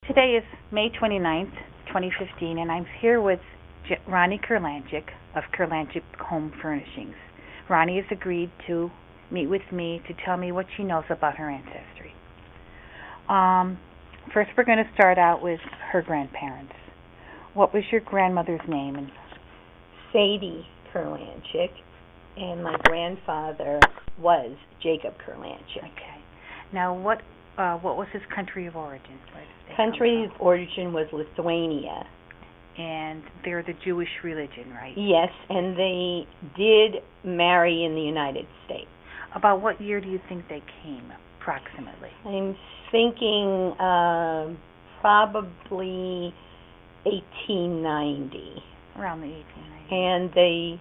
Today is May 29th, 2015, and I'm here with Ronnie Kurlancheek of Kurlancheek Home Furnishings. Ronnie has agreed to meet with me to tell me what she knows about her ancestry. First, we're going to start out with her grandparents. What was your grandmother's name? Sadie Kurlancheek, and my grandfather was Jacob Kurlancheek. Okay. Now, what was his country of origin? Country of origin was Lithuania. And they're the Jewish religion, right? Yes, and they did marry in the United States. About what year do you think they came, approximately? I'm thinking probably 1890. Around the 1890s. And they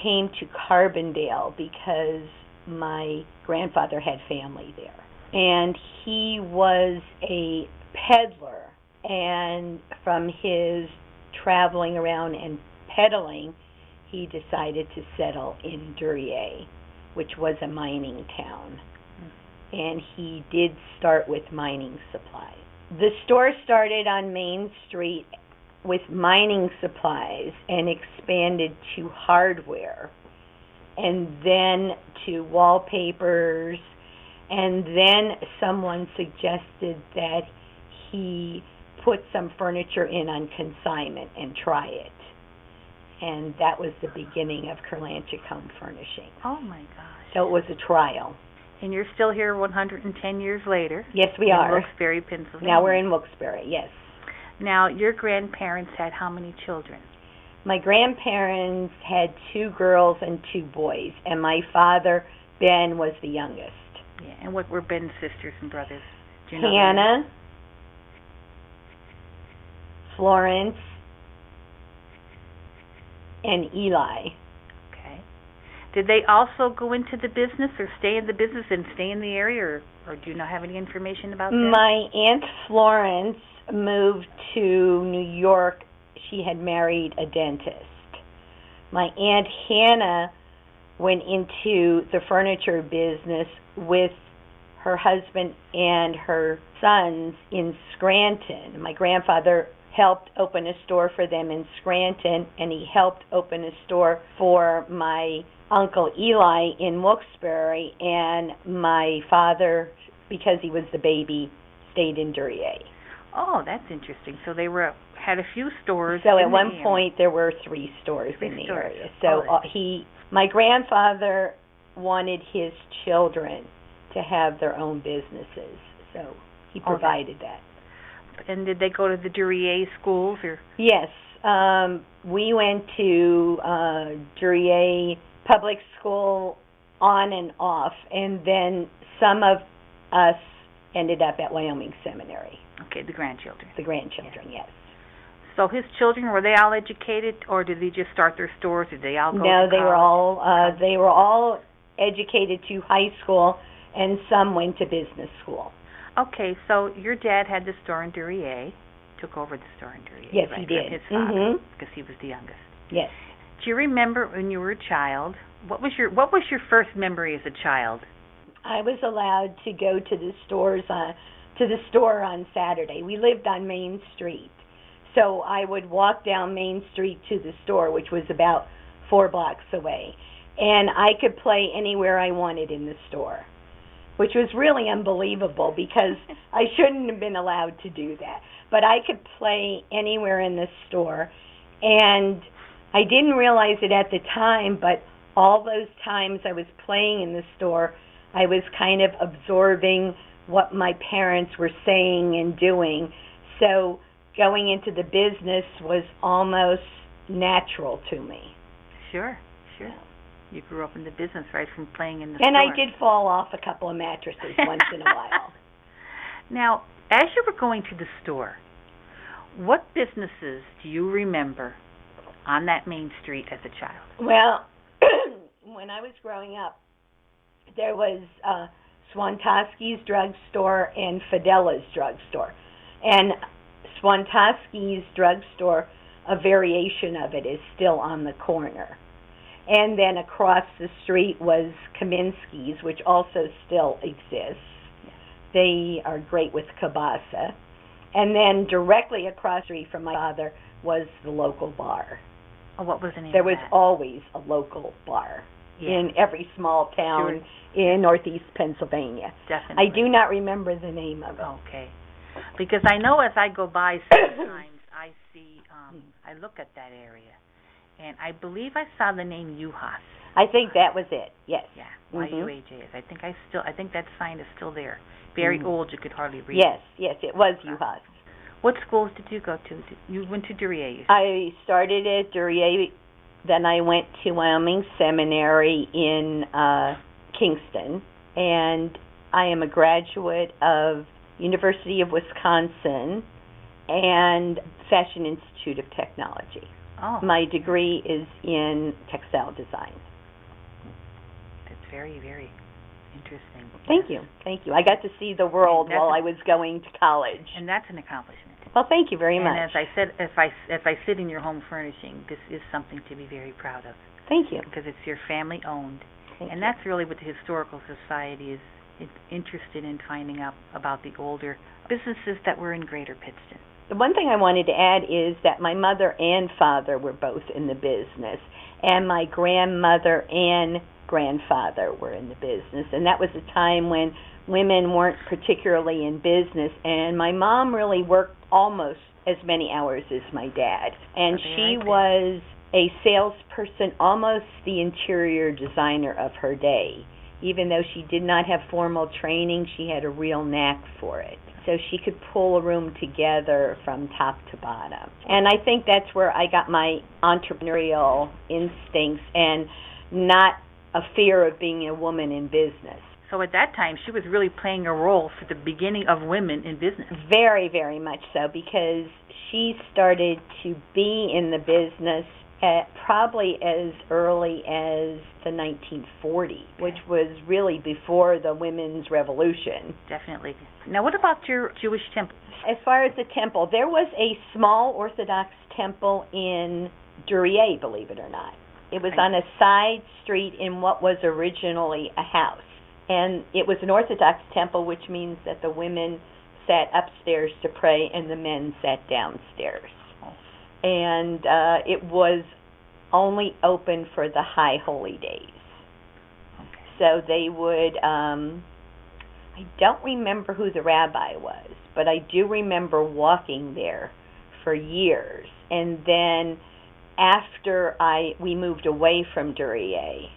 came to Carbondale because my grandfather had family there. And he was a peddler, and from his traveling around and peddling, he decided to settle in Duryea, which was a mining town. And he did start with mining supplies. The store started on Main Street with mining supplies and expanded to hardware, and then to wallpapers, and then someone suggested that he put some furniture in on consignment and try it. And that was the beginning of Kurlancheek Home Furnishings. Oh, my gosh. So it was a trial. And you're still here 110 years later. Yes, we are. In Wilkes-Barre, Pennsylvania. Now we're in Wilkes-Barre, yes. Now, your grandparents had how many children? My grandparents had 2 girls and 2 boys, and my father, Ben, was the youngest. Yeah, and what were Ben's sisters and brothers? Do you know Hannah, Florence, and Eli. Okay. Did they also go into the business or stay in the business and stay in the area, or do you not have any information about that? My Aunt Florence moved to New York. She had married a dentist. My Aunt Hannah went into the furniture business with her husband and her sons in Scranton. My grandfather helped open a store for them in Scranton, and he helped open a store for my Uncle Eli in Wilkes-Barre, and my father, because he was the baby, stayed in Duryea. Oh, that's interesting. So they had a few stores. So at one point there were 3 stores in the area. So my grandfather wanted his children to have their own businesses, so he provided that. And did they go to the Duryea schools, or? Yes, we went to Duryea Public School on and off, and then some of us ended up at Wyoming Seminary. Okay, the grandchildren. The grandchildren, yes. So his children, were they all educated, or did they just start their stores? Did they all go to college? No, they were all educated to high school, and some went to business school. Okay, so your dad had the store in Duryea, took over the store in Duryea. Yes, right, he did. From his father, because he was the youngest. Yes. Do you remember when you were a child? What was your first memory as a child? I was allowed to go to the store on Saturday. We lived on Main Street, so I would walk down Main Street to the store, which was about 4 blocks away, and I could play anywhere I wanted in the store, which was really unbelievable because I shouldn't have been allowed to do that. But I could play anywhere in the store, and I didn't realize it at the time, but all those times I was playing in the store, I was kind of absorbing what my parents were saying and doing. So going into the business was almost natural to me. Sure. You grew up in the business, right, from playing in the store. And I did fall off a couple of mattresses once in a while. Now, as you were going to the store, what businesses do you remember on that Main Street as a child? Well, when I was growing up, there was Swantowski's drugstore and Fidela's drugstore. And Swantowski's drugstore, a variation of it, is still on the corner. And then across the street was Kaminsky's, which also still exists. They are great with kielbasa. And then directly across the street from my father was the local bar. Oh, what was the name There of was that? always a local bar in every small town in northeast Pennsylvania. Definitely. I do not remember the name of it. Okay. Because I know as I go by sometimes I see, I look at that area, and I believe I saw the name Uhas. I think that was it. Yes. Yeah, Mhm. YUHAS. I think that sign is still there. Very old, you could hardly read Yes, it. yes, it was Uhas. What schools did you go to? You went to Duryea, you said. I started at Duryea, then I went to Wyoming Seminary in Kingston, and I am a graduate of University of Wisconsin and Fashion Institute of Technology. Oh. My degree is in textile design. That's very, very interesting. Thank you. Thank you. I got to see the world That's while I was going to college. And that's an accomplishment. Well, thank you very much. And as I said, if I sit in your home furnishing, this is something to be very proud of. Thank you. Because it's your family owned. Thank And you. that's really what the Historical Society is interested in finding out about, the older businesses that were in Greater Pittston. The one thing I wanted to add is that my mother and father were both in the business, and my grandmother and grandfather were in the business, and that was a time when women weren't particularly in business, and my mom really worked almost as many hours as my dad, and she was a salesperson, almost the interior designer of her day. Even though she did not have formal training, she had a real knack for it. So she could pull a room together from top to bottom. And I think that's where I got my entrepreneurial instincts and not a fear of being a woman in business. So at that time, she was really playing a role for the beginning of women in business. Very, very much so, because she started to be in the business at probably as early as the 1940s, which was really before the women's revolution. Definitely. Now, what about your Jewish temple? As far as the temple, there was a small Orthodox temple in Duryea, believe it or not. It was on a side street in what was originally a house. And it was an Orthodox temple, which means that the women sat upstairs to pray and the men sat downstairs. And it was only open for the high holy days. So they would, I don't remember who the rabbi was, but I do remember walking there for years. And then after we moved away from Duryea,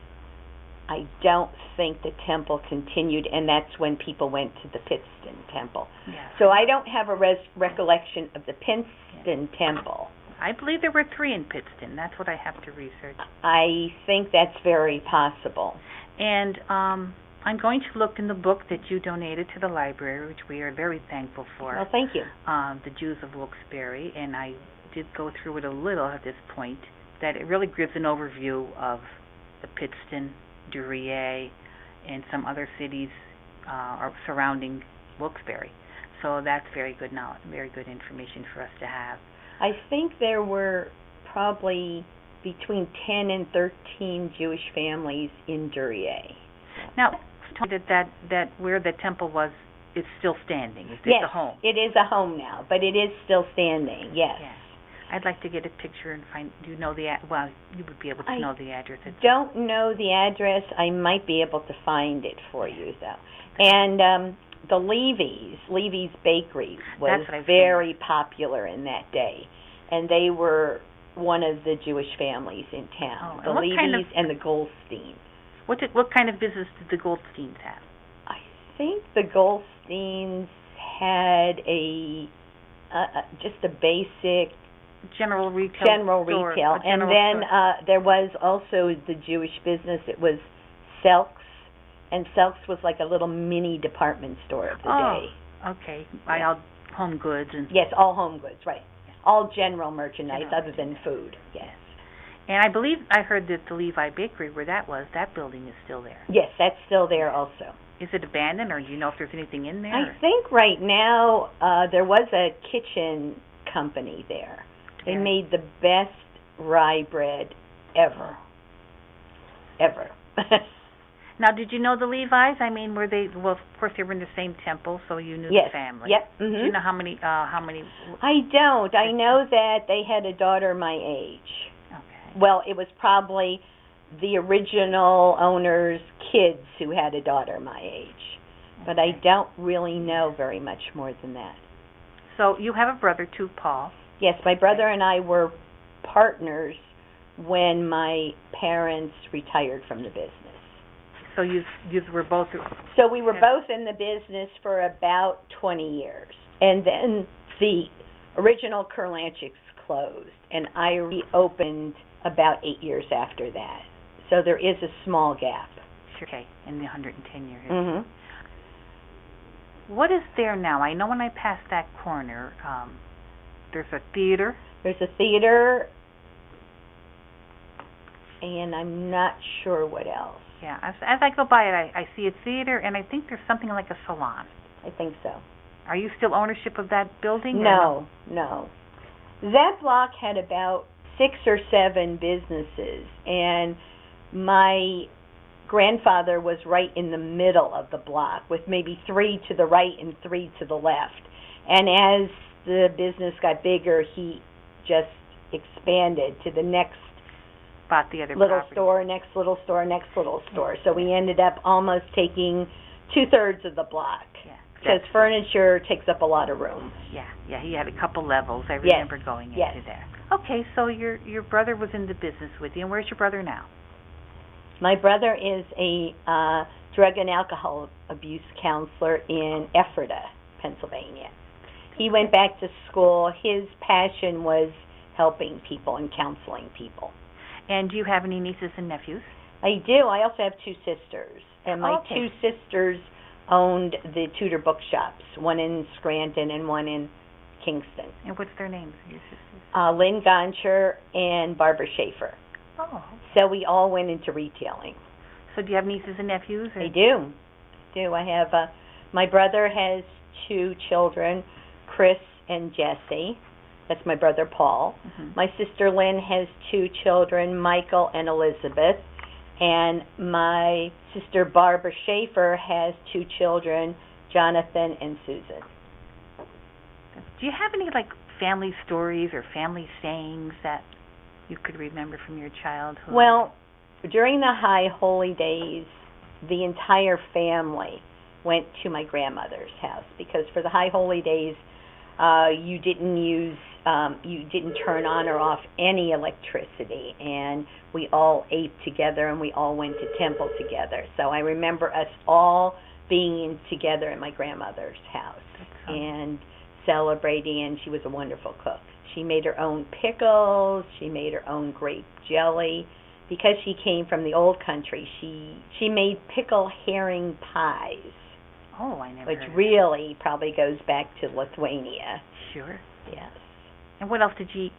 I don't think the temple continued, and that's when people went to the Pittston temple. Yeah. So I don't have a recollection of the Pittston temple. I believe there were 3 in Pittston. That's what I have to research. I think that's very possible. And I'm going to look in the book that you donated to the library, which we are very thankful for. Well, thank you. The Jews of Wilkes-Barre, and I did go through it a little at this point, that it really gives an overview of the Pittston, Duryea, and some other cities surrounding Wilkes-Barre. So that's very good knowledge, very good information for us to have. I think there were probably between 10 and 13 Jewish families in Duryea. Now, that where the temple was is still standing. Is yes, a home? It is a home now, but it is still standing. Yes. I'd like to get a picture and find. Do you know the? Well, you would be able to know the address. Don't know the address. I might be able to find it for you, though. And the Levy's Bakery was very popular in that day, and they were one of the Jewish families in town. The Levy's and the Goldsteins. What kind of business did the Goldsteins have? I think the Goldsteins had just a basic general retail. And then there was also the Jewish business. It was Selks. And Selks was like a little mini department store of the day. Okay. All home goods and. Yes, all home goods, right. All general merchandise other than food. Yes. And I believe I heard that the Levi Bakery, where that was, that building is still there. Yes, that's still there also. Is it abandoned, or do you know if there's anything in there? I think right now there was a kitchen company there. They made the best rye bread ever. Ever. Now, did you know the Levis? I mean, were they? Well, of course, they were in the same temple, so you knew Yes. the family. Yep. Do you know how many? I don't. I know that they had a daughter my age. Okay. Well, it was probably the original owner's kids who had a daughter my age. But I don't really know very much more than that. So you have a brother too, Paul. Yes, my brother and I were partners when my parents retired from the business. So you were both. So we were both in the business for about 20 years. And then the original Kurlancheeks closed, and I reopened about 8 years after that. So there is a small gap. Okay, in the 110 years. Mhm. What is there now? I know when I passed that corner, there's a theater. There's a theater, and I'm not sure what else. Yeah, as I go by it, I see a theater, and I think there's something like a salon. I think so. Are you still ownership of that building? No. That block had about 6 or 7 businesses, and my grandfather was right in the middle of the block with maybe 3 to the right and 3 to the left. And as the business got bigger, he just expanded to the next Bought the other little property. store, next little store, next little store. So we ended up almost taking 2/3 of the block. Yeah. Because furniture takes up a lot of room. Yeah, he had a couple levels. I remember going into there. Okay, so your brother was in the business with you, and where's your brother now? My brother is a drug and alcohol abuse counselor in Ephrata, Pennsylvania. He went back to school. His passion was helping people and counseling people. And do you have any nieces and nephews? I do. I also have 2 sisters. And my 2 sisters owned the Tudor bookshops, one in Scranton and one in Kingston. And what's their names, your sisters? Lynn Goncher and Barbara Schaefer. Oh. So we all went into retailing. So do you have nieces and nephews? Or? I do. I have, my brother has 2 children, Chris and Jesse. That's my brother Paul. Mm-hmm. My sister Lynn has 2 children, Michael and Elizabeth. And my sister Barbara Schaefer has 2 children, Jonathan and Susan. Do you have any, like, family stories or family sayings that you could remember from your childhood? Well, during the High Holy Days, the entire family went to my grandmother's house because for the High Holy Days, you didn't turn on or off any electricity, and we all ate together and we all went to temple together. So I remember us all being together at my grandmother's house and celebrating, and she was a wonderful cook. She made her own pickles, she made her own grape jelly. Because she came from the old country, she made pickle herring pies. Oh, I never Which heard of really probably goes back to Lithuania. Sure. Yes. And what else could you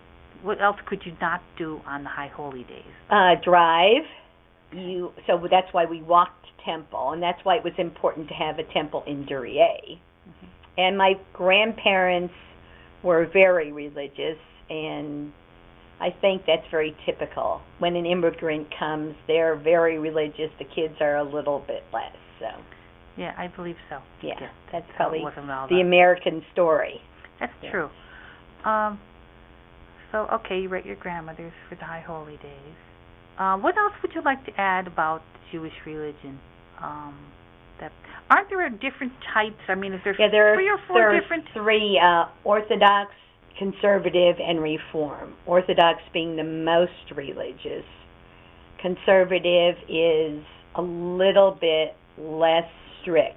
not do on the High Holy Days? Drive. So that's why we walked temple, and that's why it was important to have a temple in Duryea. Mm-hmm. And my grandparents were very religious, and I think that's very typical. When an immigrant comes, they're very religious. The kids are a little bit less. So. Yeah, I believe so. Yeah, that's probably the American story. That's true. So, okay, you were at your grandmother's for the High Holy Days. What else would you like to add about Jewish religion? Aren't there different types? I mean, is there 3 or 4 different? 3, Orthodox, Conservative, and Reform. Orthodox being the most religious. Conservative is a little bit less strict,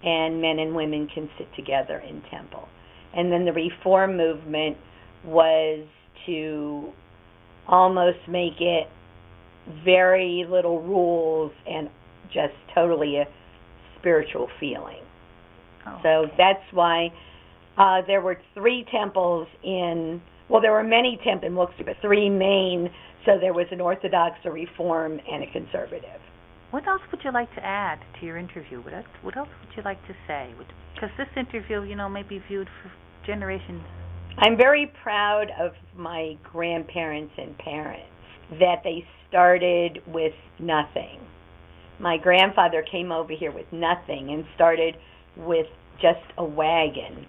and men and women can sit together in temple. And then the Reform movement was to almost make it very little rules and just totally a spiritual feeling. Oh, so that's why there were 3 temples there were many temples in Wilkes-Barre, but 3 main, so there was an Orthodox, a Reform, and a Conservative. What else would you like to add to your interview? What else would you like to say? Because this interview, may be viewed for generations. I'm very proud of my grandparents and parents that they started with nothing. My grandfather came over here with nothing and started with just a wagon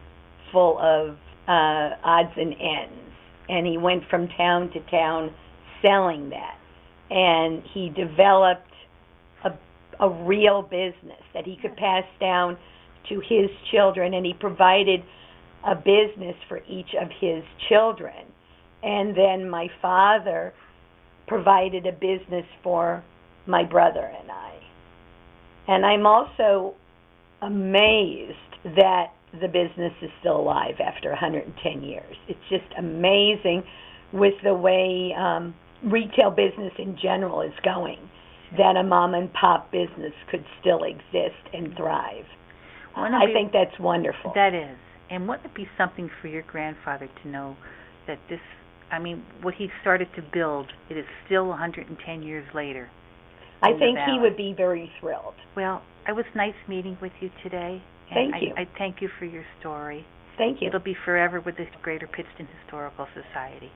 full of odds and ends. And he went from town to town selling that. And he developed a real business that he could pass down to his children, and he provided a business for each of his children. And then my father provided a business for my brother and I. And I'm also amazed that the business is still alive after 110 years. It's just amazing with the way retail business in general is going, that a mom and pop business could still exist and thrive. I think that's wonderful. That is. And wouldn't it be something for your grandfather to know that this, what he started to build, it is still 110 years later. I think he would be very thrilled. Well, it was nice meeting with you today. Thank you. I thank you for your story. Thank you. It'll be forever with the Greater Pittston Historical Society.